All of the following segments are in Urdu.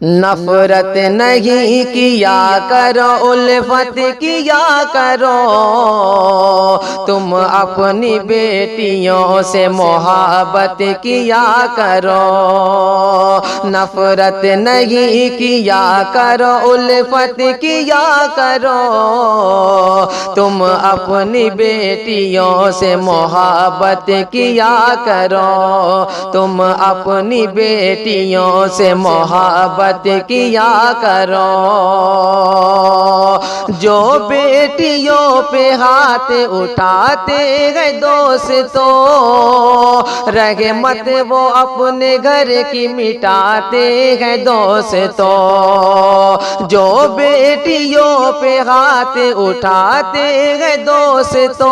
نفرت نہیں کیا کرو الفت کیا کرو تم اپنی بیٹیوں سے محبت کیا کرو نفرت نہیں کیا کرو الفت کیا کرو تم اپنی بیٹیوں سے محبت کیا کرو تم اپنی بیٹیوں سے محبت کیا کرو جو بیٹیوں پہ ہاتھ اٹھاتے ہیں دوستو رحمت وہ اپنے گھر کی مٹاتے ہیں دوستو جو بیٹیوں پہ ہاتھ اٹھاتے ہیں دوستو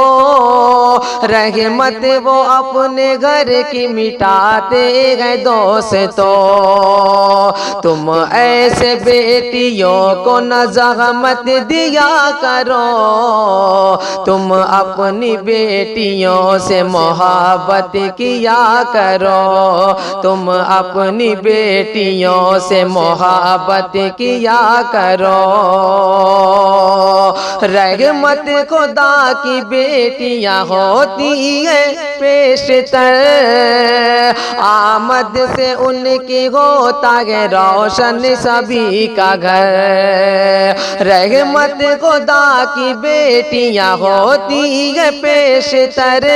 رحمت وہ اپنے گھر کی مٹاتے ہیں دوستو تم ایسے بیٹیوں کو نہ زحمت دیا کرو تم اپنی بیٹیوں سے محبت کیا کرو تم اپنی بیٹیوں سے محبت کیا کرو رحمت خدا کی بیٹیاں ہوتی ہیں پیشتر آمد سے ان کی ہوتا ہے روشن سبھی کا گھر رحمت خدا کی بیٹیاں ہوتی ہے پیشتر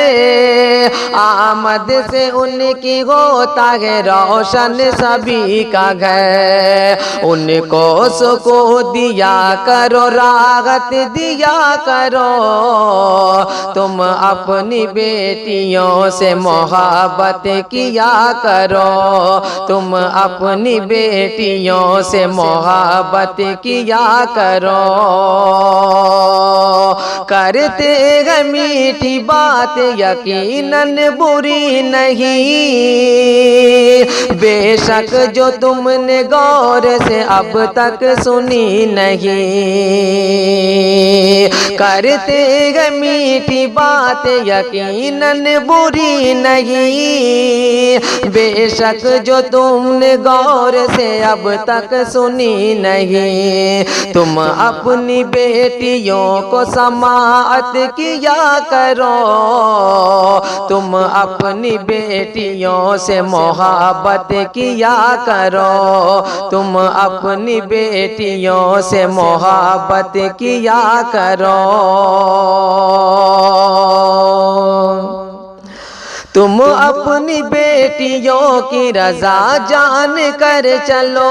آمد سے ان کی ہوتا ہے روشن سبھی کا گھر ان کو سکون دیا کرو راحت دیا کرو تم اپنی بیٹیوں سے محبت کیا کرو تم اپنی بیٹیوں سے محبت کیا کرو کرتے ہیں میٹھی بات یقیناً بری نہیں بے شک جو تم نے غور سے اب تک سنی نہیں کرتے ہیں میٹھی بات یقیناً بری نہیں بے شک جو تم نے غور سے اب تک سنی نہیں تم اپنی بیٹیوں کو سماعت کیا کرو تم اپنی بیٹیوں سے محبت کیا کرو تم اپنی بیٹیوں سے محبت کیا کرو تم اپنی بیٹیوں کی رضا جان کر چلو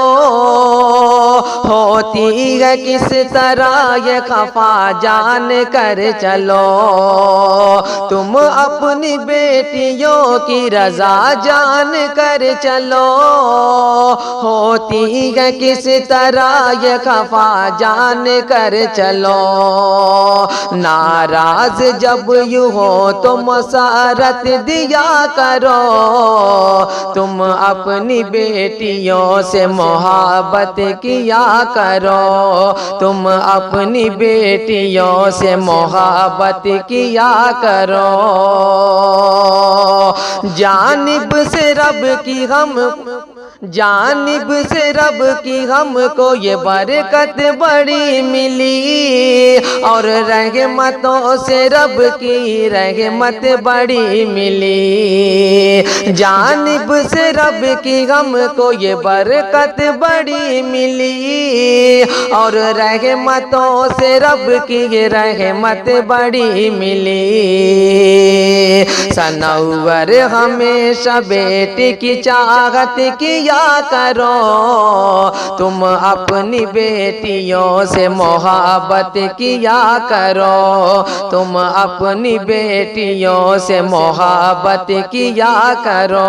ہوتی ہے کس طرح یہ خفا جان کر چلو تم اپنی بیٹیوں کی رضا جان کر چلو ہوتی ہے کس طرح یہ خفا جان کر چلو ناراض جب یوں ہو تو مسارت دیا کرو تم اپنی بیٹیوں سے محبت کیا کرو تم اپنی بیٹیوں سے محبت کیا کرو جانب سے رب کی ہم کو یہ برکت بڑی ملی اور رحمتوں سے رب کی رحمت بڑی ملی جانب سے رب کی ہم کو یہ برکت بڑی ملی اور رحمتوں سے رب کی یہ رحمت بڑی ملی سنور ہمیشہ بیٹی کی چاہت کیا کرو تم اپنی بیٹیوں سے محبت کیا کرو تم اپنی بیٹیوں سے محبت کیا کرو